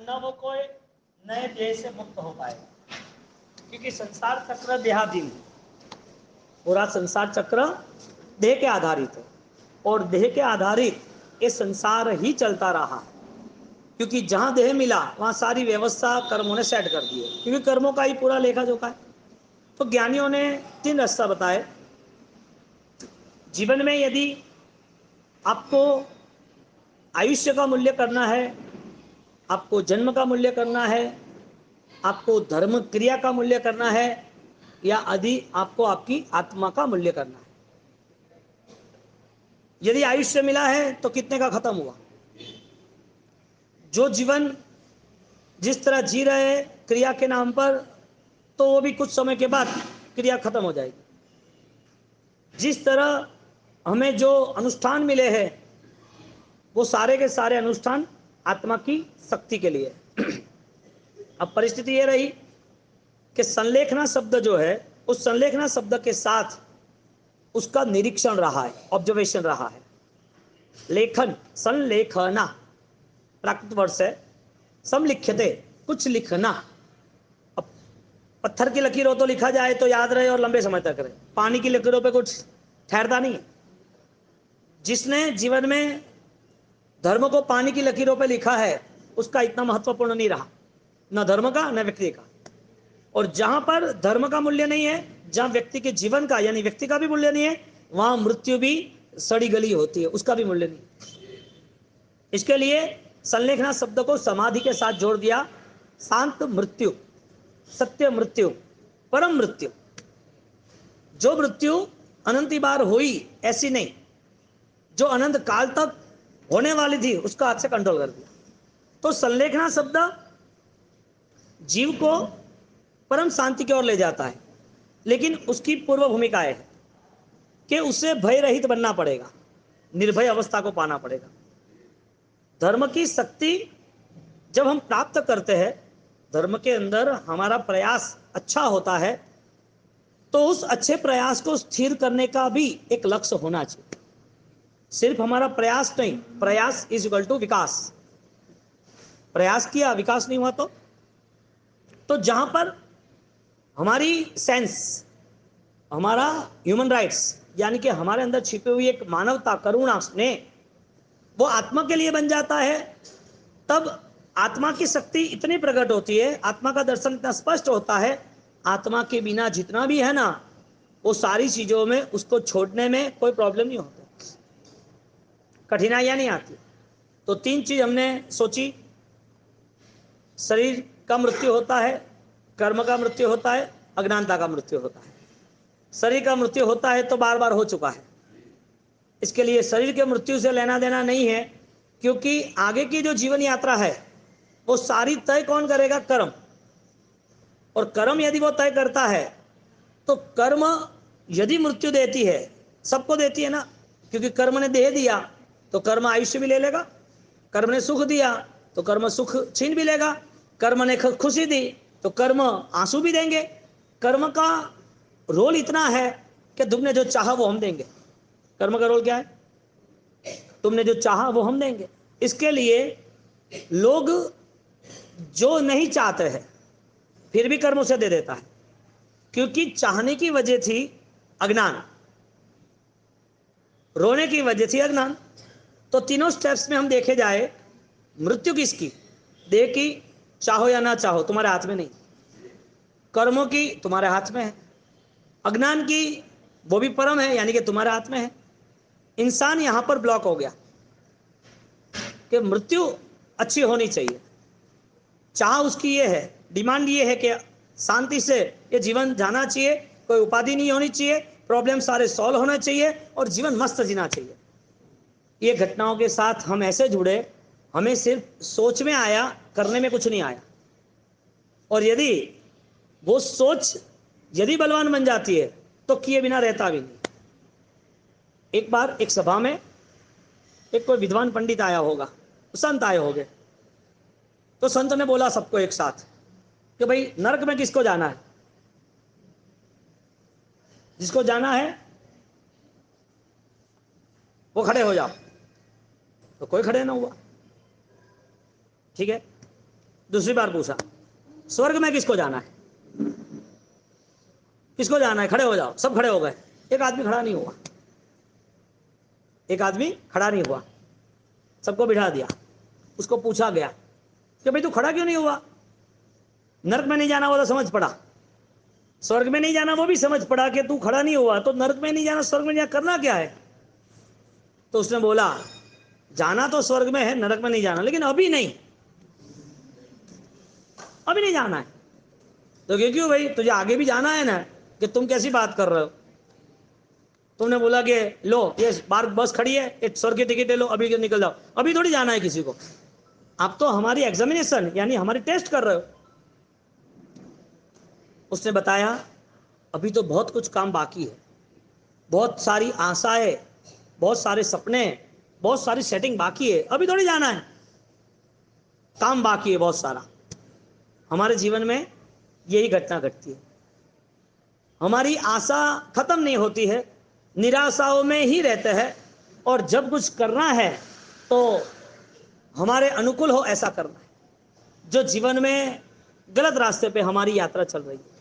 न वो कोई नए देह से मुक्त हो पाएगा, क्योंकि संसार चक्र देहाधीन है। पूरा संसार चक्र देह के आधारित है और देह के आधारित ये संसार ही चलता रहा, क्योंकि जहां देह मिला वहां सारी व्यवस्था कर्मों ने सेट कर दी है, क्योंकि कर्मों का ही पूरा लेखा जोखा है। तो ज्ञानियों ने 3 रास्ता बताए। जीवन में यदि आपको आयुष्य का मूल्य करना है, आपको जन्म का मूल्य करना है, आपको धर्म क्रिया का मूल्य करना है, या यदि आपको आपकी आत्मा का मूल्य करना है। यदि आयुष्य मिला है तो कितने का खत्म हुआ। जो जीवन जिस तरह जी रहे हैं क्रिया के नाम पर, तो वो भी कुछ समय के बाद क्रिया खत्म हो जाएगी। जिस तरह हमें जो अनुष्ठान मिले हैं वो सारे के सारे अनुष्ठान आत्मा की शक्ति के लिए। अब परिस्थिति ये रही कि संलेखना शब्द जो है, उस संलेखना शब्द के साथ उसका निरीक्षण रहा है, ऑब्जर्वेशन रहा है। लेखन, संलेखना प्राकृत वर्ष है। समलिख्यते, कुछ लिखना। अब पत्थर की लकीरों तो लिखा जाए तो याद रहे और लंबे समय तक रहे, पानी की लकीरों पे कुछ ठहरता नहीं है। जिसने जीवन में धर्म को पानी की लकीरों पे लिखा है उसका इतना महत्वपूर्ण नहीं रहा, न धर्म का न व्यक्ति का। और जहां पर धर्म का मूल्य नहीं है, जहां व्यक्ति के जीवन का यानी व्यक्ति का भी मूल्य नहीं है, वहां मृत्यु भी सड़ी गली होती है, उसका भी मूल्य नहीं। इसके लिए संलेखना शब्द को समाधि के साथ जोड़ दिया। शांत मृत्यु, सत्य मृत्यु, परम मृत्यु। जो मृत्यु अनंत बार हुई ऐसी नहीं, जो अनंत काल तक होने वाली थी उसका हाथ से कंट्रोल कर दिया। तो संलेखना शब्द जीव को परम शांति की ओर ले जाता है, लेकिन उसकी पूर्व भूमिका है कि उसे भय रहित बनना पड़ेगा, निर्भय अवस्था को पाना पड़ेगा। धर्म की शक्ति जब हम प्राप्त करते हैं, धर्म के अंदर हमारा प्रयास अच्छा होता है, तो उस अच्छे प्रयास को स्थिर करने का भी एक लक्ष्य होना चाहिए। सिर्फ हमारा प्रयास नहीं, प्रयास इज इक्वल टू विकास। प्रयास किया, विकास नहीं हुआ तो जहां पर हमारी सेंस, हमारा ह्यूमन राइट्स यानी कि हमारे अंदर छिपी हुई एक मानवता, करुणा, स्नेह, वो आत्मा के लिए बन जाता है, तब आत्मा की शक्ति इतनी प्रकट होती है, आत्मा का दर्शन इतना स्पष्ट होता है। आत्मा के बिना जितना भी है ना, वो सारी चीजों में उसको छोड़ने में कोई प्रॉब्लम नहीं होता, कठिनाइयां नहीं आती। तो 3 चीज हमने सोची। शरीर का मृत्यु होता है, कर्म का मृत्यु होता है, अज्ञानता का मृत्यु होता है। शरीर का मृत्यु होता है तो बार बार हो चुका है, इसके लिए शरीर के मृत्यु से लेना देना नहीं है, क्योंकि आगे की जो जीवन यात्रा है वो सारी तय कौन करेगा? कर्म। और कर्म यदि वो तय करता है तो कर्म यदि मृत्यु देती है, सबको देती है ना, क्योंकि कर्म ने देह दिया तो कर्म आयुष्य भी ले लेगा, कर्म ने सुख दिया तो कर्म सुख छीन भी लेगा, कर्म ने खुशी दी तो कर्म आंसू भी देंगे। कर्म का रोल इतना है कि तुमने जो चाहा वो हम देंगे। कर्म का रोल क्या है? तुमने जो चाहा वो हम देंगे। इसके लिए लोग जो नहीं चाहते हैं फिर भी कर्म उसे दे देता है, क्योंकि चाहने की वजह थी अज्ञान, रोने की वजह थी अज्ञान। तो तीनों स्टेप्स में हम देखे जाए, मृत्यु किसकी? देह की, चाहो या ना चाहो तुम्हारे हाथ में नहीं। कर्मों की तुम्हारे हाथ में है। अज्ञान की वो भी परम है, यानी कि तुम्हारे हाथ में है। इंसान यहां पर ब्लॉक हो गया कि मृत्यु अच्छी होनी चाहिए, चाह उसकी ये है, डिमांड ये है कि शांति से ये जीवन जाना चाहिए, कोई उपाधि नहीं होनी चाहिए, प्रॉब्लम सारे सॉल्व होना चाहिए और जीवन मस्त जीना चाहिए। ये घटनाओं के साथ हम ऐसे जुड़े, हमें सिर्फ सोच में आया, करने में कुछ नहीं आया। और यदि वो सोच यदि बलवान बन जाती है तो किए बिना रहता भी नहीं। एक बार एक सभा में एक कोई विद्वान पंडित आया होगा, संत आए होंगे, तो संत ने बोला सबको एक साथ कि भाई नरक में किसको जाना है? जिसको जाना है वो खड़े हो जाओ। तो कोई खड़े ना हुआ। ठीक है, दूसरी बार पूछा, स्वर्ग में किसको जाना है? किसको जाना है? खड़े हो जाओ। सब खड़े हो गए। एक आदमी खड़ा नहीं हुआ। एक आदमी खड़ा नहीं हुआ। सबको बिठा दिया। उसको पूछा गया कि भाई तू खड़ा क्यों नहीं हुआ? नरक में नहीं जाना वो तो समझ पड़ा, स्वर्ग में नहीं जाना वो भी समझ पड़ा कि तू खड़ा नहीं हुआ तो नरक में नहीं जाना, स्वर्ग में नहीं करना क्या है? तो उसने बोला, जाना तो स्वर्ग में है, नरक में नहीं जाना, लेकिन अभी नहीं, अभी नहीं जाना है। तो क्यों भाई, तुझे आगे भी जाना है ना? कि तुम कैसी बात कर रहे हो? तुमने बोला कि लो ये बार बस खड़ी है, एक स्वर्ग की टिकट ले लो, अभी निकल जाओ। अभी थोड़ी जाना है किसी को। आप तो हमारी एग्जामिनेशन यानी हमारी टेस्ट कर रहे हो। उसने बताया, अभी तो बहुत कुछ काम बाकी है, बहुत सारी आशाएं, बहुत सारे सपने, बहुत सारी सेटिंग बाकी है, अभी थोड़ी जाना है, काम बाकी है बहुत सारा। हमारे जीवन में यही घटना घटती है। हमारी आशा खत्म नहीं होती है, निराशाओं में ही रहते हैं, और जब कुछ करना है तो हमारे अनुकूल हो ऐसा करना है। जो जीवन में गलत रास्ते पे हमारी यात्रा चल रही है,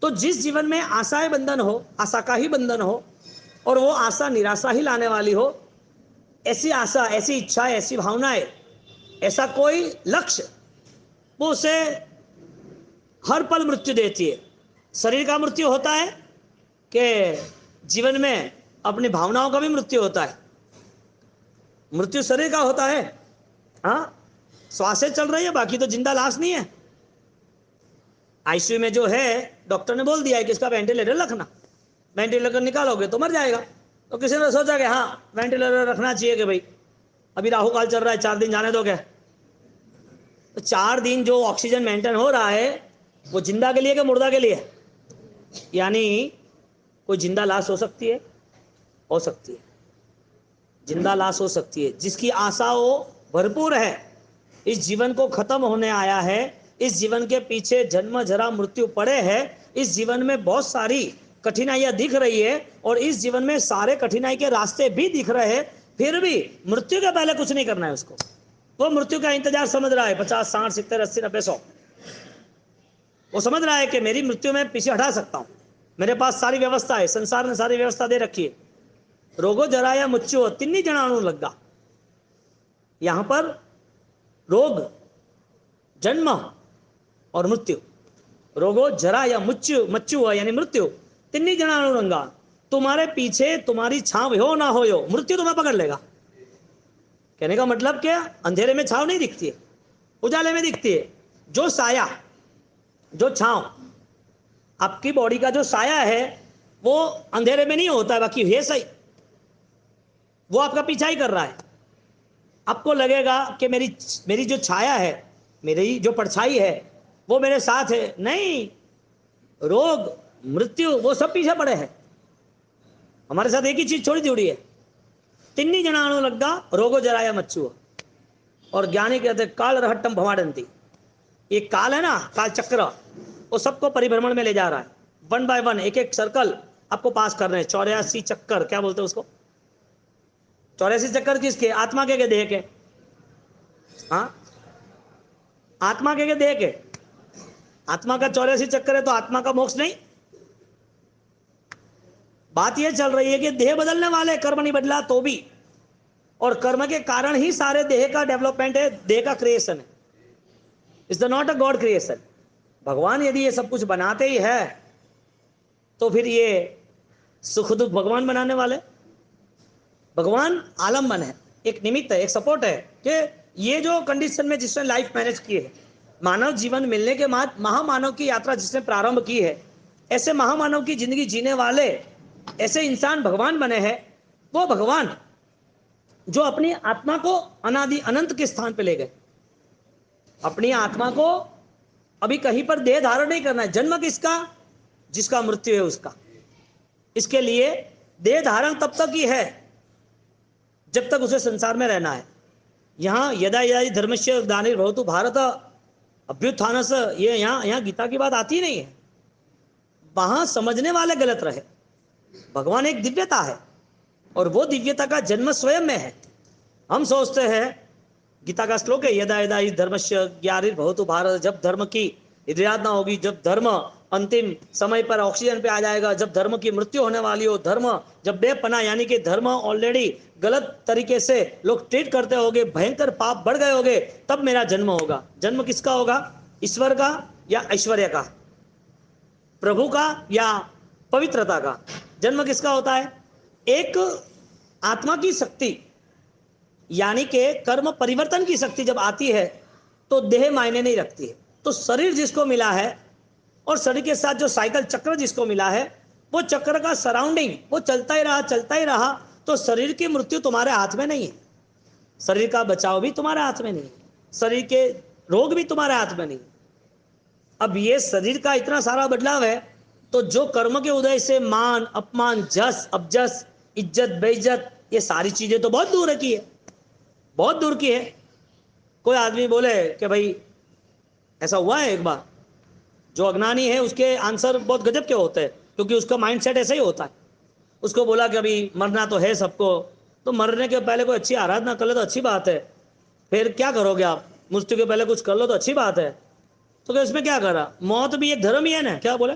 तो जिस जीवन में आशाएं बंधन हो, आशा का ही बंधन हो, और वो आशा निराशा ही लाने वाली हो, ऐसी आशा, ऐसी इच्छा, ऐसी भावनाएं, ऐसा कोई लक्ष्य, वो उसे हर पल मृत्यु देती है। शरीर का मृत्यु होता है कि जीवन में अपनी भावनाओं का भी मृत्यु होता है। मृत्यु शरीर का होता है, हाँ, श्वासें चल रही है, बाकी तो जिंदा लाश नहीं है। आईसीयू में जो है, डॉक्टर ने बोल दिया है कि इसका वेंटिलेटर रखना, वेंटिलेटर निकालोगे तो मर जाएगा। तो किसी ने सोचा कि हाँ वेंटिलेटर रखना चाहिए कि भाई अभी राहु काल चल रहा है, 4 दिन जाने दो क्या? तो 4 दिन जो ऑक्सीजन मेंटेन हो रहा है वो जिंदा के लिए कि मुर्दा के लिए? यानी कोई जिंदा लाश हो सकती है, हो सकती है, जिंदा लाश हो सकती है, जिसकी आशाओं भरपूर है, इस जीवन को खत्म होने आया है, इस जीवन के पीछे जन्म जरा मृत्यु पड़े है, इस जीवन में बहुत सारी कठिनाइयां दिख रही है, और इस जीवन में सारे कठिनाई के रास्ते भी दिख रहे हैं, फिर भी मृत्यु के पहले कुछ नहीं करना है उसको। वो मृत्यु का इंतजार समझ रहा है, 50, 60, 70, 80, 90, 100। वो समझ रहा है कि मेरी मृत्यु में पीछे हटा सकता हूं, मेरे पास सारी व्यवस्था है, संसार ने सारी व्यवस्था दे रखी है। रोगो जराया मुच्चो तिन्नी जनाणु लगा। यहां पर रोग, जन्म और मृत्यु, रोगो जरा या मच्चु यानी मृत्यु, तिन्नी जनाणु रंगा। तुम्हारे पीछे तुम्हारी छांव हो ना हो, मृत्यु तुम्हें पकड़ लेगा। कहने का मतलब क्या? अंधेरे में छांव नहीं दिखती है, उजाले में दिखती है। जो साया, जो छांव, आपकी बॉडी का जो साया है वो अंधेरे में नहीं होता है, बाकी है सही, वो आपका पीछा ही कर रहा है। आपको लगेगा कि मेरी जो छाया है, मेरी जो परछाई है वो मेरे साथ है, नहीं, रोग, मृत्यु वो सब पीछे पड़े हैं। हमारे साथ एक ही चीज छोड़ी जुड़ी है, तिन्नी जनाणु लग्गा रोगो जराया मच्चू। और ज्ञानी कहते काल रहट्टम भवाडंती। ये काल है ना, काल चक्र, वो सबको परिभ्रमण में ले जा रहा है, 1 बाय 1, एक एक सर्कल आपको पास कर रहे हैं। 84 चक्कर, क्या बोलते हैं उसको? 84 चक्कर किसके? आत्मा के देह के। हाँ, आत्मा के देह के। आत्मा का 84 चक्कर है तो आत्मा का मोक्ष नहीं। बात यह चल रही है कि देह बदलने वाले, कर्म नहीं बदला तो भी, और कर्म के कारण ही सारे देह का डेवलपमेंट है, देह का क्रिएशन है। Is the not a God creation. भगवान यदि ये सब कुछ बनाते ही है तो फिर ये सुख दुख भगवान बनाने वाले। भगवान आलम्बन है, एक निमित्त है, एक सपोर्ट है कि ये जो कंडीशन में जिसने लाइफ मैनेज की है, मानव जीवन मिलने के बाद महामानव की यात्रा जिसने प्रारंभ की है, ऐसे महामानव की जिंदगी जीने वाले ऐसे इंसान भगवान बने हैं। वो भगवान जो अपनी आत्मा को अनादि अनंत के स्थान पे ले गए। अपनी आत्मा को अभी कहीं पर देह धारण नहीं करना है। जन्म किसका? जिसका मृत्यु है उसका। इसके लिए देह धारण तब तक ही है जब तक उसे संसार में रहना है। यहां यदा यदा धर्मस्य ग्लानिर्भवतु भारत अभ्युत्थानस्, ये यहां गीता की बात आती नहीं है। वहां समझने वाले गलत रहे। भगवान एक दिव्यता है और वो दिव्यता का जन्म स्वयं में है। हम सोचते हैं गीता का श्लोक है, यदा यदा ही धर्मस्य ग्लानिर्भवतु भारत, जब धर्म की आराधना होगी, जब धर्म अंतिम समय पर ऑक्सीजन पे आ जाएगा, जब धर्म की मृत्यु होने वाली हो, धर्म जब बेपना यानी कि धर्म ऑलरेडी गलत तरीके से लोग ट्रीट करते होंगे, भयंकर पाप बढ़ गए होंगे, तब मेरा जन्म होगा। जन्म किसका होगा? ईश्वर का या ऐश्वर्य का? प्रभु का या पवित्रता का? जन्म किसका होता है? एक आत्मा की शक्ति यानी कि कर्म परिवर्तन की शक्ति जब आती है तो देह मायने नहीं रखती है। तो शरीर जिसको मिला है और शरीर के साथ जो साइकिल चक्र जिसको मिला है, वो चक्र का सराउंडिंग वो चलता ही रहा, तो शरीर की मृत्यु तुम्हारे हाथ में नहीं है, शरीर का बचाव भी तुम्हारे हाथ में नहीं है, शरीर के रोग भी तुम्हारे हाथ में नहीं है। अब ये शरीर का इतना सारा बदलाव है, तो जो कर्म के उदय से मान अपमान जस अपजस इज्जत बेइज्जत ये सारी चीजें तो बहुत दूर की है, बहुत दूर की है। कोई आदमी बोले कि भाई ऐसा हुआ है एक बार, जो अज्ञानी है उसके आंसर बहुत गजब के होते हैं, क्योंकि उसका माइंडसेट ऐसा ही होता है। उसको बोला कि अभी मरना तो है सबको, तो मरने के पहले कोई अच्छी आराधना कर लो तो अच्छी बात है, फिर क्या करोगे आप, मृत्यु के पहले कुछ कर लो तो अच्छी बात है। तो क्या इसमें क्या करा? मौत भी एक धर्म ही है ना। क्या बोले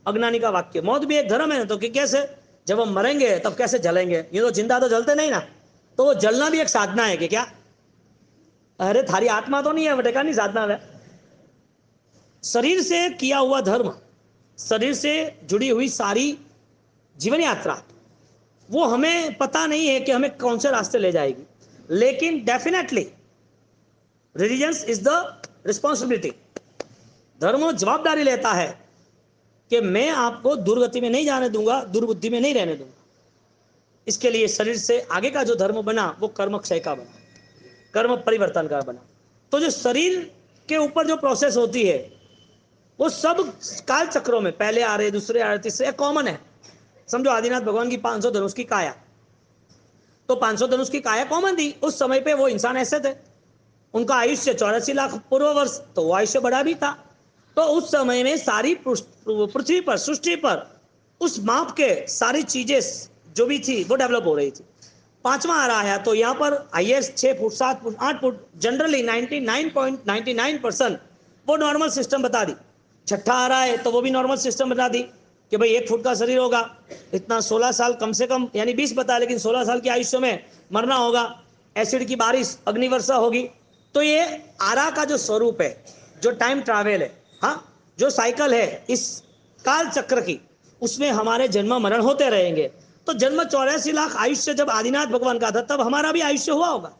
अज्ञानी का वाक्य, मौत भी एक धर्म है ना। तो कैसे, जब हम मरेंगे तब कैसे जलेंगे? ये तो जिंदा तो जलते नहीं ना, तो वो जलना भी एक साधना है कि क्या? अरे थारी आत्मा तो नहीं है बटेका, नहीं साधना है। शरीर से किया हुआ धर्म, शरीर से जुड़ी हुई सारी जीवन यात्रा, वो हमें पता नहीं है कि हमें कौन से रास्ते ले जाएगी, लेकिन definitely religion is the responsibility. धर्म जवाबदारी लेता है कि मैं आपको दुर्गति में नहीं जाने दूंगा, दुर्बुद्धि में नहीं रहने दूंगा। इसके लिए शरीर से आगे का जो धर्म बना वो कर्म क्षय का बना, कर्म परिवर्तन का बना। तो जो शरीर के ऊपर जो प्रोसेस होती है वो सब काल चक्रों में, पहले आ रहे दूसरे आ रहे तीसरे, कॉमन है। समझो आदिनाथ भगवान की 500 धनुष की काया, तो 500 धनुष की काया कॉमन थी। उस समय पे वो इंसान ऐसे थे, उनका आयुष्य 84 लाख पूर्व वर्ष, तो वो आयुष्य बड़ा भी था। तो उस समय में सारी पृथ्वी पर, सृष्टि पर उस माप के सारी चीजें जो भी थी वो डेवलप हो रही थी। पांचवा आ रहा है तो यहाँ पर highest 6 foot 7 foot 8 foot, generally 99.99% वो नॉर्मल सिस्टम बता दी। छठा आ रहा है तो वो भी नॉर्मल सिस्टम बता दी कि भाई 1 फुट का शरीर होगा, इतना 16 साल कम से कम, यानी 20 बता, लेकिन 16 साल की आयुष्य में मरना होगा, एसिड की बारिश, अग्निवर्षा होगी। तो ये आरा का जो स्वरूप है, जो टाइम ट्रैवल है, हाँ, जो साइकिल है इस काल चक्र की, उसमें हमारे जन्म मरण होते रहेंगे। तो जन्म 84 लाख आयुष्य जब आदिनाथ भगवान का था, तब हमारा भी आयुष्य हुआ होगा,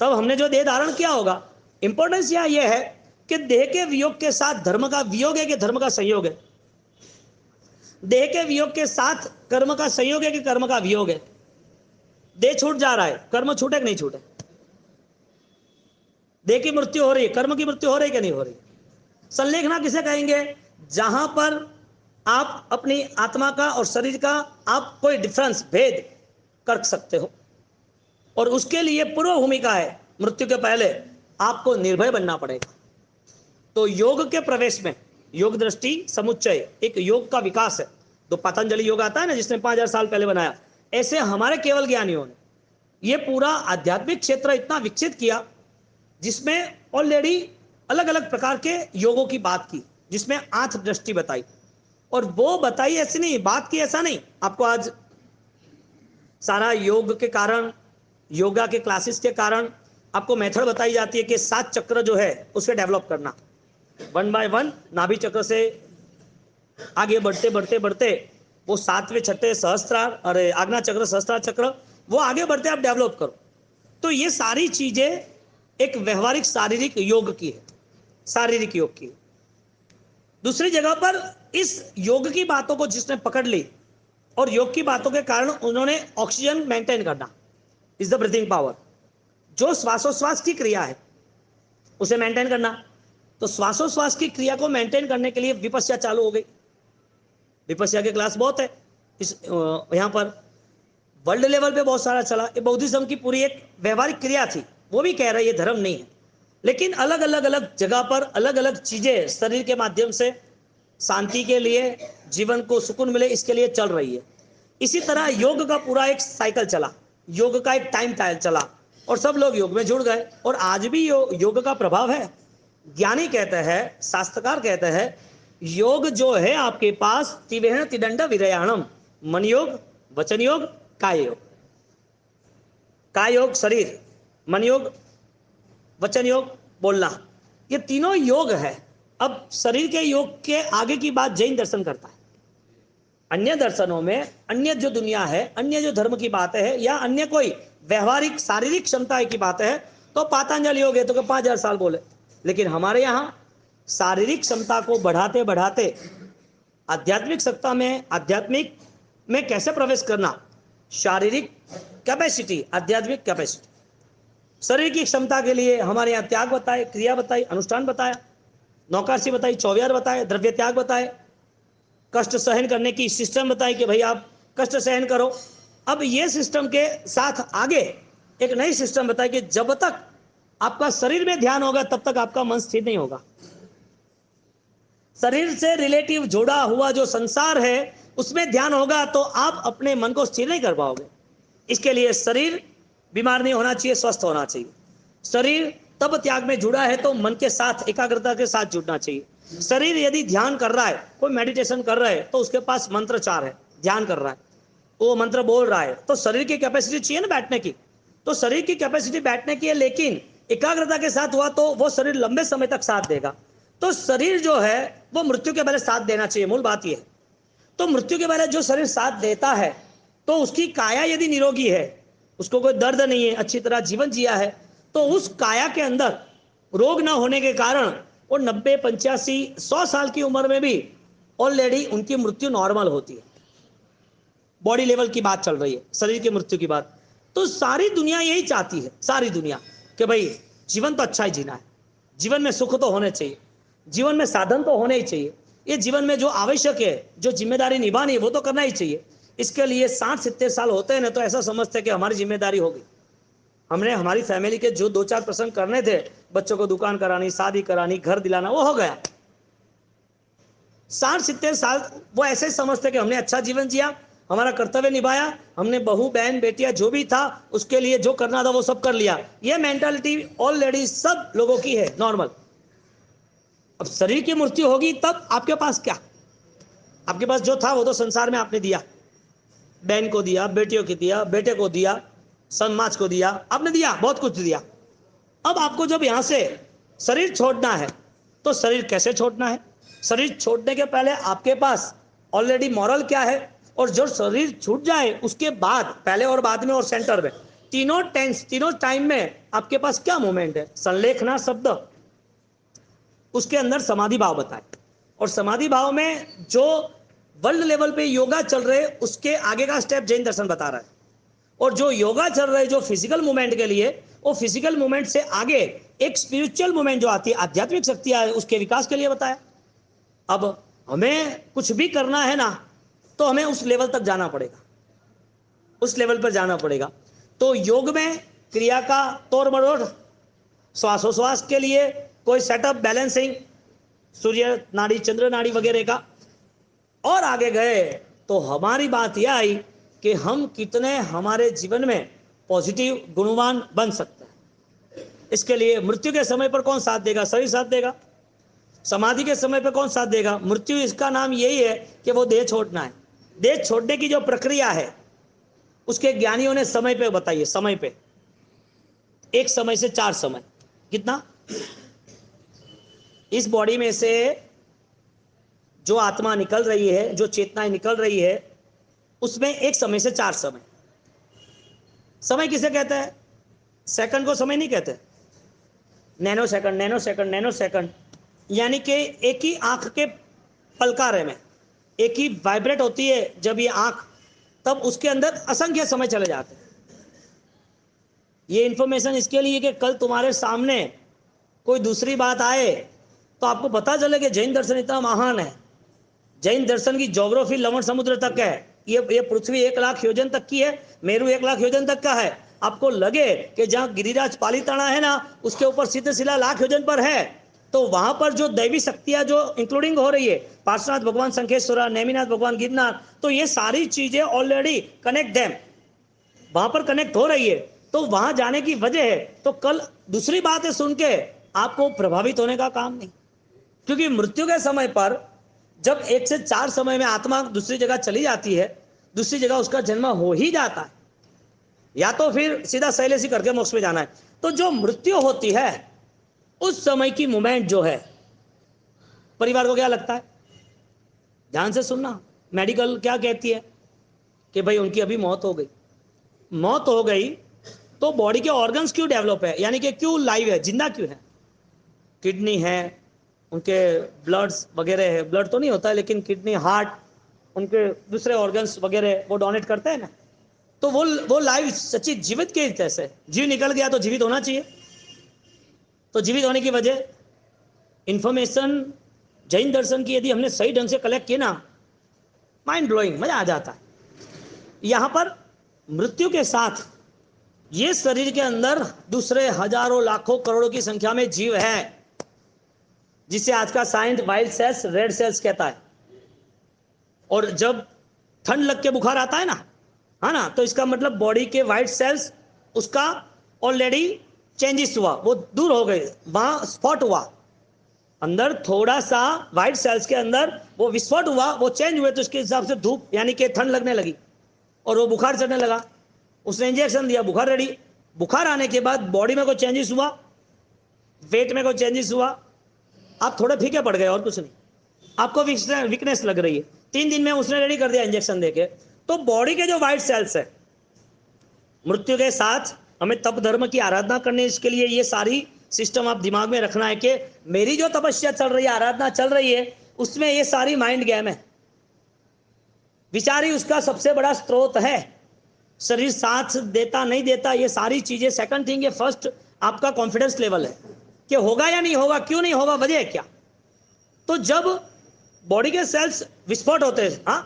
तब हमने जो देह धारण किया होगा। इंपॉर्टेंस यहाँ यह है कि देह के वियोग के साथ धर्म का वियोग है कि धर्म का संयोग है? देह के वियोग के साथ कर्म का संयोग है कि कर्म का वियोग है? देह छूट जा रहा है, कर्म छूटे कि नहीं छूटे? देह की मृत्यु हो रही है, कर्म की मृत्यु हो रही है कि नहीं हो रही? संलेखना किसे कहेंगे? जहां पर आप अपनी आत्मा का और शरीर का आप कोई डिफरेंस, भेद कर सकते हो, और उसके लिए पूर्व भूमिका है, मृत्यु के पहले आपको निर्भय बनना पड़ेगा। तो योग के प्रवेश में योग दृष्टि समुच्चय एक योग का विकास है। तो पतंजलि योग आता है ना, जिसने 5000 साल पहले बनाया, ऐसे हमारे केवल ज्ञानियों ने ये पूरा आध्यात्मिक क्षेत्र इतना विकसित किया, जिसमें ऑलरेडी अलग अलग प्रकार के योगों की बात की, जिसमें 8 दृष्टि बताई। और वो बताई ऐसी नहीं, बात की ऐसा नहीं, आपको आज सारा योग के कारण, योगा के क्लासेस के कारण आपको मेथड बताई जाती है कि 7 चक्र जो है उसे डेवलप करना, 1 बाय 1 नाभि चक्र से आगे बढ़ते बढ़ते बढ़ते वो 7वें 6ठे सहस्त्रार, अरे आज्ञा चक्र, सहस्त्रार चक्र, वो आगे बढ़ते आप डेवलप करो। तो ये सारी चीजें एक व्यवहारिक शारीरिक योग की है, शारीरिक योग की। दूसरी जगह पर इस योग की बातों को जिसने पकड़ ली, और योग की बातों के कारण उन्होंने ऑक्सीजन मेंटेन करना इज द ब्रीथिंग पावर, जो श्वासोश्वास की क्रिया है उसे मेंटेन करना। तो श्वासोश्वास की क्रिया को मेंटेन करने के लिए विपस्या चालू हो गई। विपस्या के क्लास बहुत है इस यहाँ पर, वर्ल्ड लेवल पे बहुत सारा चला। ये बौद्धिज्म की पूरी एक व्यवहारिक क्रिया थी। वो भी कह रहे हैं ये धर्म नहीं है, लेकिन अलग अलग अलग जगह पर अलग अलग चीजें शरीर के माध्यम से शांति के लिए, जीवन को सुकून मिले, इसके लिए चल रही है। इसी तरह योग का पूरा एक साइकिल चला, योग का एक टाइम चला। और सब लोग योग में जुड़ गए। और आज भी योग का प्रभाव है। ज्ञानी कहते हैं, शास्त्रकार कहते हैं, योग जो है आपके पास त्रिवेण त्रिदंड विरयाणम, मन योग, वचन योग, काय योग। काय योग शरीर, मन योग, वचन योग बोलना, ये तीनों योग है। अब शरीर के योग के आगे की बात जैन दर्शन करता है। अन्य दर्शनों में अन्य जो दुनिया है, अन्य जो धर्म की बातें है, या अन्य कोई व्यवहारिक शारीरिक क्षमता की बातें है, तो पातंजलि योग है तो 5000 साल बोले। लेकिन हमारे यहाँ शारीरिक क्षमता को बढ़ाते बढ़ाते आध्यात्मिक सत्ता में, आध्यात्मिक में कैसे प्रवेश करना, शारीरिक कैपेसिटी, आध्यात्मिक कैपेसिटी, शरीर की क्षमता के लिए हमारे यहाँ त्याग बताए, क्रिया बताई, अनुष्ठान बताया, नौकाशी बताई, चौविहार बताए, द्रव्य त्याग बताए, कष्ट सहन करने की सिस्टम बताई कि भाई आप कष्ट सहन करो। अब ये सिस्टम के साथ आगे एक नई सिस्टम बताई कि जब तक आपका शरीर में ध्यान होगा तब तक आपका मन स्थिर नहीं होगा। शरीर से रिलेटिव जुड़ा हुआ जो संसार है उसमें ध्यान होगा तो आप अपने मन को स्थिर नहीं कर पाओगे। इसके लिए शरीर बीमार नहीं होना चाहिए, स्वस्थ होना चाहिए। शरीर तब त्याग में जुड़ा है तो मन के साथ, एकाग्रता के साथ जुड़ना चाहिए। शरीर यदि ध्यान कर रहा है, कोई मेडिटेशन कर रहा है, तो उसके पास मंत्रचार है, ध्यान कर रहा है, वो मंत्र बोल रहा है, तो शरीर की कैपेसिटी चाहिए ना बैठने की। तो शरीर की कैपेसिटी बैठने की है, लेकिन एकाग्रता के साथ हुआ तो वो शरीर लंबे समय तक साथ देगा। तो शरीर जो है वो मृत्यु के पहले साथ देना चाहिए, मूल बात यह है। तो मृत्यु के पहले जो शरीर साथ देता है तो उसकी काया यदि निरोगी है, उसको कोई दर्द नहीं है, अच्छी तरह जीवन जिया है, तो उस काया के अंदर रोग ना होने के कारण वो 90, 85, 100 साल की उम्र में भी ऑलरेडी उनकी मृत्यु नॉर्मल होती है। बॉडी लेवल की बात चल रही है, शरीर की मृत्यु की बात। तो सारी दुनिया यही चाहती है, सारी दुनिया, कि भाई जीवन तो अच्छा ही जीना है, जीवन में सुख तो होने चाहिए, जीवन में साधन तो होने ही चाहिए, ये जीवन में जो आवश्यक है, जो जिम्मेदारी निभानी है वो तो करना ही चाहिए। इसके लिए 60-70 साल होते हैं ना तो ऐसा समझते हैं कि हमारी जिम्मेदारी होगी। हमने हमारी फैमिली के जो 2-4 प्रसंग करने थे, बच्चों को दुकान करानी, शादी करानी, घर दिलाना, वो हो गया। 60-70 साल वो ऐसे समझते कि हमने अच्छा जीवन जिया, हमारा कर्तव्य निभाया, हमने बहू बहन बेटियां जो भी था उसके लिए जो करना था वो सब कर लिया। ये मेंटालिटी ऑलरेडी सब लोगों की है, नॉर्मल। अब शरीर की मृत्यु होगी तब आपके पास क्या? आपके पास जो था वो तो संसार में आपने दिया, बहन को दिया, बेटियों को दिया, बेटे को दिया, समाज को दिया, आपने दिया, बहुत कुछ दिया। अब आपको जब यहां से शरीर छोड़ना है तो शरीर कैसे छोड़ना है? शरीर छोड़ने के पहले आपके पास ऑलरेडी मॉरल क्या है, और जो शरीर छूट जाए उसके बाद, पहले और बाद में और सेंटर में, तीनों टेंस, तीनों टाइम में आपके पास क्या मूवमेंट है? संलेखना शब्द, उसके अंदर समाधि भाव बताए, और समाधि भाव में जो वर्ल्ड लेवल पे योगा चल रहे उसके आगे का स्टेप जैन दर्शन बता रहा है। और जो योगा चल रहे जो फिजिकल मूवमेंट के लिए, वो फिजिकल मूवमेंट से आगे एक स्पिरिचुअल मूवमेंट जो आती है, आध्यात्मिक शक्तियां, उसके विकास के लिए बताया। अब हमें कुछ भी करना है ना तो हमें उस लेवल तक जाना पड़ेगा, उस लेवल पर जाना पड़ेगा। तो योग में क्रिया का तोड़ मरोड़, श्वासोश्वास के लिए कोई सेटअप, बैलेंसिंग, सूर्य नाड़ी, चंद्र नाड़ी वगैरह का। और आगे गए तो हमारी बात यह आई कि हम कितने हमारे जीवन में पॉजिटिव गुणवान बन सकते हैं। इसके लिए मृत्यु के समय पर कौन साथ देगा? शरीर साथ देगा। समाधि के समय पर कौन साथ देगा? मृत्यु। इसका नाम यही है कि वो देह छोड़ना है। देह छोड़ने की जो प्रक्रिया है उसके ज्ञानियों ने समय पे बताइए, समय पे, एक समय से 4 समय, कितना? इस बॉडी में से जो आत्मा निकल रही है, जो चेतनाएं निकल रही है, उसमें एक समय से 4 समय। समय किसे कहते हैं? सेकंड को समय नहीं कहते, nano second, nano second, nano second. यानी कि एक ही आंख के पलकारे में एक ही वाइब्रेट होती है जब ये आंख, तब उसके अंदर असंख्य समय चले जाते हैं। ये इंफॉर्मेशन इसके लिए कि कल तुम्हारे सामने कोई दूसरी बात आए तो आपको पता चले कि जैन दर्शन इतना महान है। जैन दर्शन की ज्योग्राफी लवण समुद्र तक है। ये पृथ्वी 1 लाख योजन तक की है, मेरू 1 लाख योजन तक का है। आपको लगे कि जहाँ गिरिराज पालीताना है ना, उसके ऊपर सिद्धशिला 1 लाख योजन पर है, तो वहां पर जो दैवी शक्तियां जो इंक्लूडिंग हो रही है, पार्श्वनाथ भगवान शंखेश्वरा, नेमिनाथ भगवान गिरनार, तो ये सारी चीजें ऑलरेडी कनेक्ट देम, वहां पर कनेक्ट हो रही है। तो वहां जाने की वजह है। तो कल दूसरी बात है, सुन के आपको प्रभावित होने का काम नहीं, क्योंकि मृत्यु के समय पर जब 1 से 4 समय में आत्मा दूसरी जगह चली जाती है, दूसरी जगह उसका जन्म हो ही जाता है, या तो फिर सीधा शैलेशी करके मोक्ष में जाना है। तो जो मृत्यु होती है उस समय की मूवमेंट जो है, परिवार को क्या लगता है, ध्यान से सुनना, मेडिकल क्या कहती है कि भाई उनकी अभी मौत हो गई। मौत हो गई तो बॉडी के ऑर्गन्स क्यों डेवलप है, यानी कि क्यों लाइव है, जिंदा क्यों है? किडनी है, उनके ब्लड्स वगैरह है, ब्लड तो नहीं होता है लेकिन किडनी, हार्ट, उनके दूसरे ऑर्गन्स वगैरह वो डोनेट करते हैं ना, तो वो लाइव सच्ची जीवित के जैसे। जीव निकल गया तो जीवित होना चाहिए। तो जीवित होने की वजह, इंफॉर्मेशन जैन दर्शन की यदि हमने सही ढंग से कलेक्ट की ना, माइंड ब्लोइंग, मजा आ जाता है। यहां पर मृत्यु के साथ ये शरीर के अंदर दूसरे हजारों लाखों करोड़ों की संख्या में जीव है, जिसे आज का science wild cells, red cells कहता है। और जब ठंड लग के बुखार आता है ना, है ना, तो इसका मतलब बॉडी के वाइट सेल्स उसका ऑलरेडी चेंजेस हुआ, वो दूर हो गए, वहां स्पॉट हुआ, अंदर थोड़ा सा वाइट सेल्स के अंदर वो विस्फोट हुआ, वो चेंज हुए, तो उसके हिसाब से धूप यानी कि ठंड लगने लगी और वो बुखार चढ़ने लगा। उसने इंजेक्शन दिया, बुखार रेडी। बुखार आने के बाद बॉडी में कोई चेंजेस हुआ, वेट में कोई चेंजेस हुआ, आप थोड़े फीके पड़ गए और कुछ नहीं, आपको वीकनेस लग रही है। 3 दिन में उसने रेडी कर दिया इंजेक्शन देके। तो बॉडी के जो वाइट सेल्स है, मृत्यु के साथ हमें तप धर्म की आराधना करने, इसके लिए ये सारी सिस्टम आप दिमाग में रखना है कि मेरी जो तपस्या चल रही है, आराधना चल रही है, उसमें ये सारी माइंड गेम है। विचार ही उसका सबसे बड़ा स्रोत है। शरीर साथ देता नहीं देता, ये सारी चीजें सेकंड थिंग है। फर्स्ट आपका कॉन्फिडेंस लेवल है कि होगा या नहीं होगा, क्यों नहीं होगा, वजह है क्या। तो जब बॉडी के सेल्स विस्फोट होते हैं, हाँ,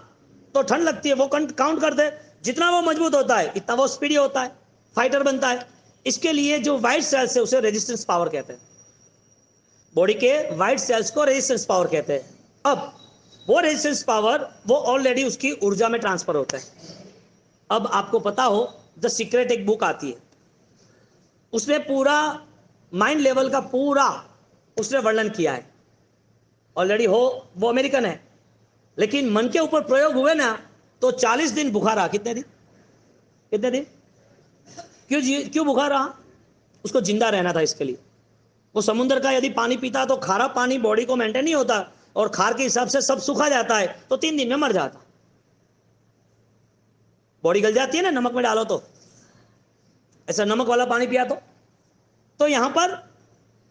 तो ठंड लगती है, वो काउंट करते हैं, जितना वो मजबूत होता है इतना वो स्पीडी होता है, फाइटर बनता है। इसके लिए जो व्हाइट सेल्स है उसे रेजिस्टेंस पावर कहते हैं। बॉडी के व्हाइट सेल्स को रेजिस्टेंस पावर कहते हैं। अब वो रेजिस्टेंस पावर वो ऑलरेडी उसकी ऊर्जा में ट्रांसफर होता है। अब आपको पता हो, द सीक्रेट एक बुक आती है, उसने पूरा माइंड लेवल का पूरा उसने वर्णन किया है ऑलरेडी। हो वो अमेरिकन है, लेकिन मन के ऊपर प्रयोग हुए ना तो 40 दिन बुखार रहा। कितने दिन, कितने दिन, क्यों बुखार रहा? उसको जिंदा रहना था। इसके लिए वो समुद्र का यदि पानी पीता तो खारा पानी बॉडी को मेंटेन नहीं होता, और खार के हिसाब से सब सूखा जाता है, तो 3 दिन में मर जाता। बॉडी गल जाती है ना नमक में डालो तो, ऐसा नमक वाला पानी पिया तो यहां पर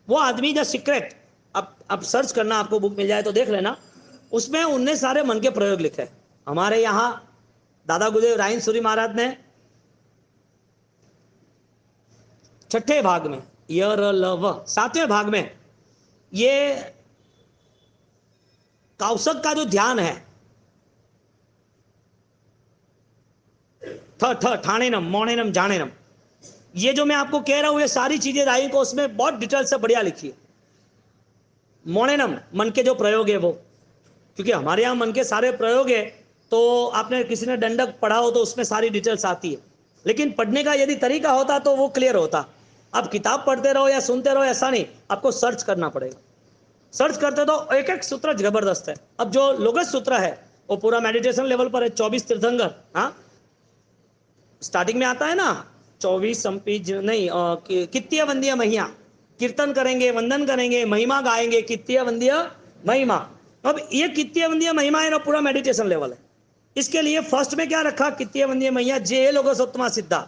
वो आदमी द सीक्रेट, अब सर्च करना, आपको बुक मिल जाए तो देख लेना, उसमें उनने सारे मन के प्रयोग लिखे। हमारे यहां दादा गुरुदेव रायन सूरी महाराज ने 6ठे भाग में, यर लव 7वें भाग में, ये कौशक का जो ध्यान है, ठाणेनम, मोणेनम, जानेनम, ये जो मैं आपको कह रहा हूं, ये सारी चीजें रायन को उसमें बहुत डिटेल से बढ़िया लिखी है। मोणेनम मन के जो प्रयोग है वो, क्योंकि हमारे यहाँ मन के सारे प्रयोग है, तो आपने किसी ने दंडक पढ़ा हो तो उसमें सारी डिटेल्स आती है, लेकिन पढ़ने का यदि तरीका होता तो वो क्लियर होता। आप किताब पढ़ते रहो या सुनते रहो ऐसा नहीं, आपको सर्च करना पड़ेगा। सर्च करते तो एक एक सूत्र जबरदस्त है। अब जो लोगस सूत्र है वो पूरा मेडिटेशन लेवल पर है, 24 तीर्थंकर, हाँ, स्टार्टिंग में आता है ना, 24 संपीज नहीं, कित्तीय वंदीय महिमा, कीर्तन करेंगे, वंदन करेंगे, महिमा गाएंगे, कित्तीय वंदीय महिमा। अब ये कित्तीय वंदीय महिमा है ना, पूरा मेडिटेशन लेवल है। इसके लिए फर्स्ट में क्या रखा, कित्तीय वंदीय महिमा जे लोगस उत्तमा सिद्धा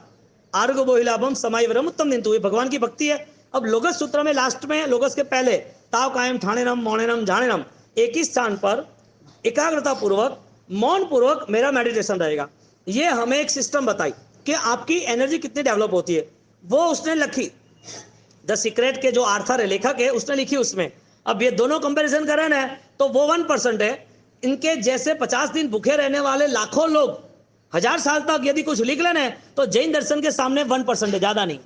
आर्ग बोहिलाभम समाई वरम उत्तम दिंतु, ये भगवान की भक्ति है। अब लोगस सूत्र में लास्ट में, लोगस के पहले, ताव कायम ठाणेनम मोणेनम जानेनम, एक ही स्थान पर एकाग्रता पूर्वक मौन पूर्वक मेरा मेडिटेशन रहेगा। ये हमें एक सिस्टम बताई कि आपकी एनर्जी कितनी डेवलप होती है, वो उसने लिखी। द सीक्रेट के जो आर्थर है, लेखक है, उसने लिखी उसमें। अब ये दोनों कंपैरिजन करें ना तो वो 1% है। इनके जैसे 50 दिन भूखे रहने वाले लाखों लोग 1000 साल तक यदि कुछ लिख लेना तो जैन दर्शन के सामने 1% है, ज्यादा नहीं,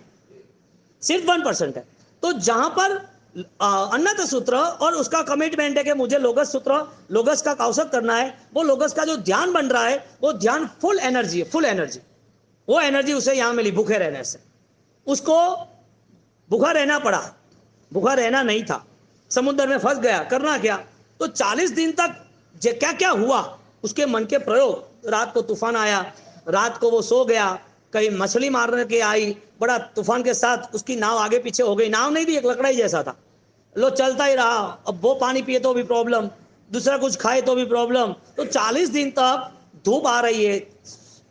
सिर्फ 1% है। तो जहां पर अन्नत सूत्र और उसका कमिटमेंट है कि मुझे लोगस सूत्र, लोगस का कौशक करना है, वो लोगस का जो ध्यान बन रहा है वो ध्यान फुल एनर्जी है, फुल एनर्जी। वो एनर्जी उसे यहां मिली भूखे रहने से। उसको भूखा रहना पड़ा, भूखा रहना नहीं था, समुद्र में फंस गया, करना क्या? तो 40 दिन तक क्या क्या हुआ उसके मन के प्रयोग। रात को तूफान आया, रात को वो सो गया, कहीं मछली मारने के आई, बड़ा तूफान के साथ उसकी नाव आगे पीछे हो गई, नाव नहीं थी, एक लकड़ा ही जैसा था, लो चलता ही रहा। अब वो पानी पिए तो भी प्रॉब्लम, दूसरा कुछ खाए तो भी प्रॉब्लम। तो 40 दिन तक धूप आ रही है,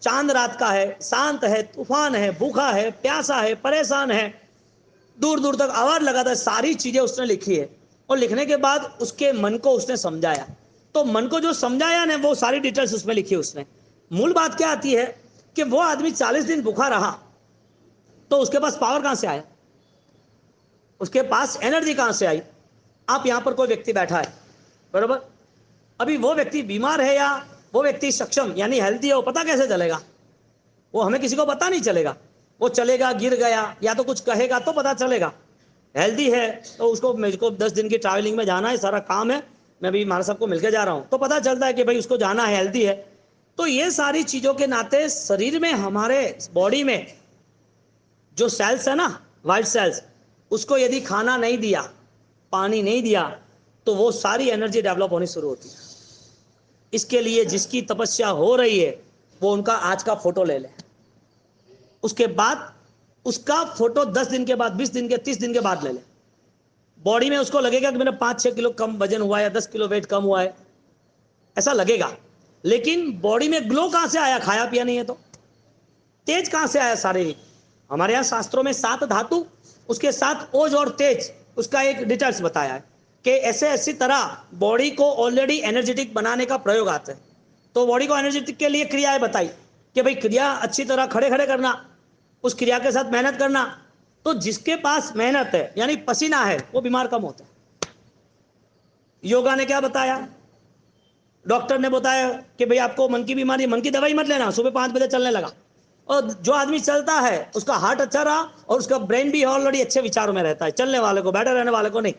चांद रात का है, शांत है, तूफान है, भूखा है, प्यासा है, परेशान है, दूर दूर तक आवाज लगाता है, सारी चीजें उसने लिखी है। और लिखने के बाद उसके मन को उसने समझाया। तो मन को जो समझाया ना, वो सारी डिटेल्स उसमें लिखी उसने। मूल बात क्या आती है कि वो आदमी 40 दिन भूखा रहा, तो उसके पास पावर कहां से आया, उसके पास एनर्जी कहां से आई? आप यहां पर कोई व्यक्ति बैठा है, बरोबर, अभी वो व्यक्ति बीमार है या वो व्यक्ति सक्षम यानी हेल्थी है, वो पता कैसे चलेगा? वो हमें किसी को पता नहीं चलेगा। वो चलेगा, गिर गया या तो कुछ कहेगा तो पता चलेगा। हेल्दी है तो उसको, मेरे को 10 दिन की ट्रैवलिंग में जाना है, सारा काम है, मैं भी महाराज साहब को मिलकर जा रहा हूं, तो पता चलता है कि भाई उसको जाना है, हेल्दी है। तो ये सारी चीजों के नाते शरीर में, हमारे बॉडी में जो सेल्स है ना, वाइट सेल्स, उसको यदि खाना नहीं दिया, पानी नहीं दिया, तो वो सारी एनर्जी डेवलप होनी शुरू होती है। इसके लिए जिसकी तपस्या हो रही है वो उनका आज का फोटो ले ले, उसके बाद उसका फोटो 10 दिन के बाद, 20 दिन के, 30 दिन के बाद ले ले। बॉडी में उसको लगेगा कि मेरा 5-6 किलो कम वजन हुआ है या 10 किलो वेट कम हुआ है, ऐसा लगेगा। लेकिन बॉडी में ग्लो कहां से आया? खाया पिया नहीं है तो। तेज कहां से आया? शारीरिक। हमारे यहाँ शास्त्रों में 7 धातु, उसके साथ ओज और तेज, उसका एक डिटेल्स बताया है कि ऐसे ऐसी तरह बॉडी को ऑलरेडी एनर्जेटिक बनाने का प्रयोग आता है। तो बॉडी को एनर्जेटिक के लिए क्रियाएं बताई कि भाई क्रिया अच्छी तरह खड़े खड़े करना, उस क्रिया के साथ मेहनत करना। तो जिसके पास मेहनत है यानी पसीना है, वो बीमार कम होता है। योगा ने क्या बताया? डॉक्टर ने बताया कि भाई आपको मन की बीमारी, मन की दवाई मत लेना, सुबह 5 बजे चलने लगा। और जो आदमी चलता है उसका हार्ट अच्छा रहा और उसका ब्रेन भी ऑलरेडी अच्छे विचारों में रहता है, चलने वाले को, बैठे रहने वाले को नहीं।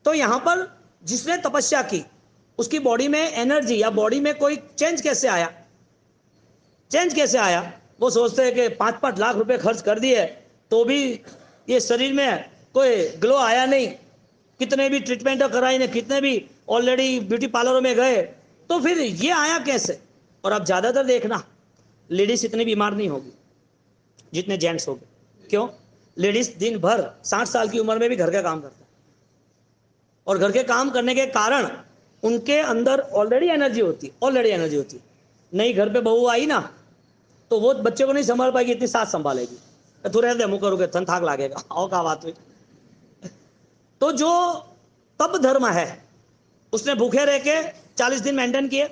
तो यहां पर जिसने तपस्या की, उसकी बॉडी में एनर्जी या बॉडी में कोई चेंज कैसे आया? चेंज कैसे आया? वो सोचते हैं कि 5-5 लाख रुपए खर्च कर दिए तो भी ये शरीर में कोई ग्लो आया नहीं, कितने भी ट्रीटमेंट कराई ने, कितने भी ऑलरेडी ब्यूटी पार्लरों में गए, तो फिर ये आया कैसे? और अब ज्यादातर देखना, लेडीज इतनी बीमार नहीं होगी जितने जेंट्स हो गए। क्यों? लेडीज दिन भर 60 साल की उम्र में भी घर का काम करता है, और घर के काम करने के कारण उनके अंदर ऑलरेडी एनर्जी होती, ऑलरेडी एनर्जी होती। नई घर पे बहू आई ना, तो वो बच्चे को नहीं संभाल पाएगी, इतनी सास संभालेगी। तू रह दे, मुँह करोगे, थन थाक लागेगा, आओ का बात हुई। तो जो तप धर्म है, उसने भूखे रह के 40 दिन मेंटेन किए।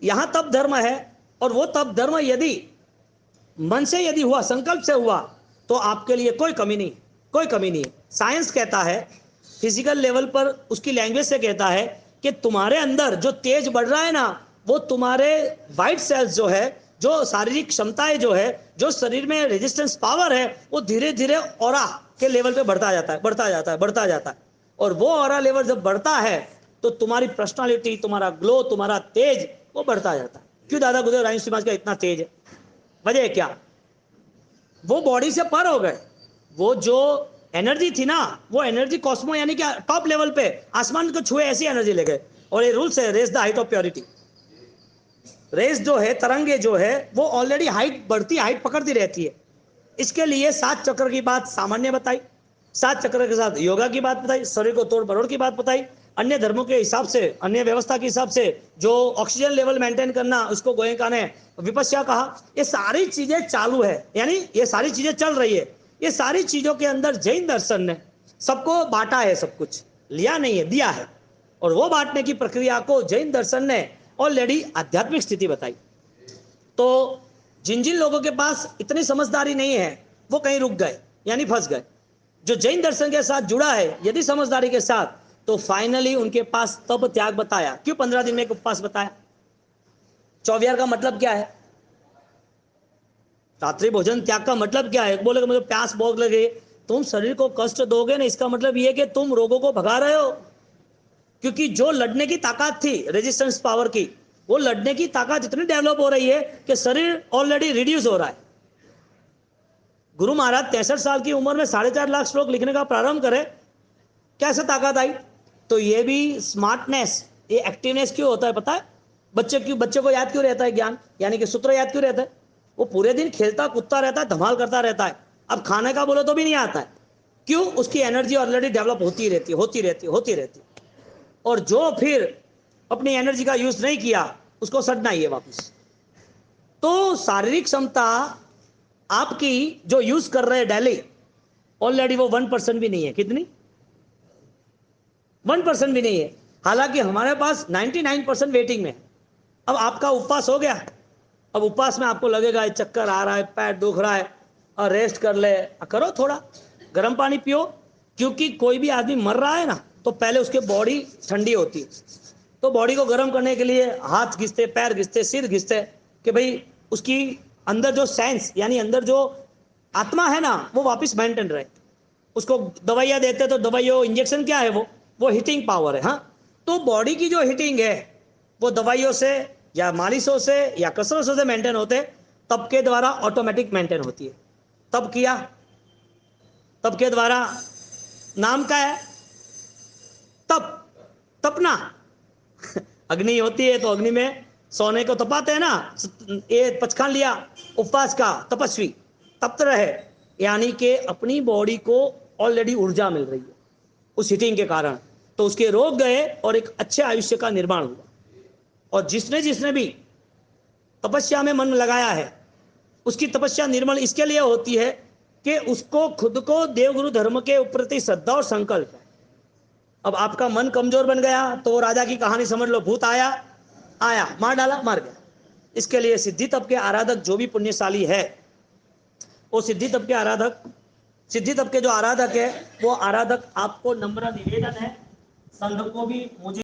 यहां तप धर्म है, और वो तप धर्म यदि मन से यदि हुआ, संकल्प से हुआ, तो आपके लिए कोई कमी नहीं, कोई कमी नहीं है। साइंस कहता है, फिजिकल लेवल पर उसकी लैंग्वेज से कहता है कि तुम्हारे अंदर जो तेज बढ़ रहा है ना, वो तुम्हारे वाइट सेल्स जो है, जो शारीरिक क्षमताएं जो है, जो शरीर में रेजिस्टेंस पावर है, वो धीरे धीरे ऑरा के लेवल पे बढ़ता जाता है, बढ़ता जाता है, बढ़ता जाता है। और वो ऑरा लेवल जब बढ़ता है तो तुम्हारी पर्सनालिटी, तुम्हारा ग्लो, तुम्हारा तेज, वो बढ़ता जाता है। क्यों दादा गुरुदेव राजन श्री महाराज का इतना तेज है? वजह क्या? वो बॉडी से पर हो गए। वो जो एनर्जी थी ना, वो एनर्जी कॉस्मो यानी क्या, टॉप लेवल पे आसमान को छुए ऐसी एनर्जी ले गए। और ये रूल्स है, race the height of purity. Race जो है, तरंगे जो है, वो ऑलरेडी हाइट बढ़ती, हाइट पकड़ती रहती है। इसके लिए 7 चक्र की बात सामान्य बताई, 7 चक्र के साथ योगा की बात बताई, शरीर को तोड़ मरोड़ की बात बताई, अन्य धर्मों के हिसाब से, अन्य व्यवस्था के हिसाब से जो ऑक्सीजन लेवल मेंटेन करना, उसको गोयंका ने विपस्या कहा। ये सारी चीजें चालू है, यानी ये सारी चीजें चल रही है। ये सारी चीजों के अंदर जैन दर्शन ने सबको बांटा है, सब कुछ लिया नहीं है, दिया है। और वो बांटने की प्रक्रिया को जैन दर्शन ने ऑलरेडी आध्यात्मिक स्थिति बताई। तो जिन जिन लोगों के पास इतनी समझदारी नहीं है, वो कहीं रुक गए यानी फंस गए। जो जैन दर्शन के साथ जुड़ा है यदि समझदारी के साथ, तो फाइनली उनके पास तप त्याग बताया। क्यों 15 दिन में एक उपवास बताया? 24 का मतलब क्या है? रात्रि भोजन त्याग का मतलब क्या है? बोले मुझे प्यास बहुत लगे, तुम शरीर को कष्ट दोगे ना, इसका मतलब यह कि तुम रोगों को भगा रहे हो। क्योंकि जो लड़ने की ताकत थी, रेजिस्टेंस पावर की, वो लड़ने की ताकत इतनी डेवलप हो रही है कि शरीर ऑलरेडी रिड्यूस हो रहा है। गुरु महाराज 63 साल की उम्र में 4.5 लाख श्लोक लिखने का प्रारंभ करे, कैसे ताकत आई? तो ये भी स्मार्टनेस, ये एक्टिवनेस क्यों होता है पता है? बच्चे को याद क्यों रहता है ज्ञान, यानी कि सूत्र याद क्यों रहता है? वो पूरे दिन खेलता कूदता रहता है, धमाल करता रहता है, अब खाने का बोलो तो भी नहीं आता है। क्यों? उसकी एनर्जी ऑलरेडी डेवलप होती रहती। और जो फिर अपनी एनर्जी का यूज नहीं किया उसको सड़ना ही है वापस। तो शारीरिक क्षमता आपकी जो यूज कर रहे हैं डेली, ऑलरेडी वो 1% भी नहीं है। कितनी? 1% भी नहीं है। हालांकि हमारे पास 99% वेटिंग में। अब आपका उपवास हो गया, अब उपवास में आपको लगेगा चक्कर आ रहा है, पैर दुख रहा है, और रेस्ट कर ले, करो थोड़ा गर्म पानी पियो, क्योंकि कोई भी आदमी मर रहा है ना तो पहले उसके बॉडी ठंडी होती है, तो बॉडी को गर्म करने के लिए हाथ घिसते, पैर घिसते, सिर घिसते, कि भाई उसकी अंदर जो सेंस यानी अंदर जो आत्मा है ना वो वापस मेंटेन रहे। उसको दवाइयाँ देते तो दवाइयों इंजेक्शन क्या है, वो हीटिंग पावर है। हाँ, तो बॉडी की जो हीटिंग है वो दवाइयों से या मालिशों से या कसरतों से मेंटेन होते, तप के द्वारा ऑटोमेटिक मेंटेन होती है। तप किया, तप के द्वारा, नाम क्या है? तप, तपना। अग्नि होती है तो अग्नि में सोने को तपाते हैं ना, ये पचखान लिया उपवास का, तपस्वी तप्त रहे, यानी कि अपनी बॉडी को ऑलरेडी ऊर्जा मिल रही है उस हीटिंग के कारण, तो उसके रोग गए और एक अच्छे आयुष्य का निर्माण हुआ। और जिसने भी तपस्या में मन लगाया है उसकी तपस्या निर्मल इसके लिए होती है कि उसको खुद को देवगुरु धर्म के प्रति श्रद्धा और संकल्प है। अब आपका मन कमजोर बन गया तो वो राजा की कहानी समझ लो, भूत आया मार डाला, मार गया। इसके लिए सिद्धि तप के आराधक जो भी पुण्यशाली है, वो सिद्धि तप के जो आराधक है, वो आराधक आपको नम्र निवेदन है, संघ को भी, मुझे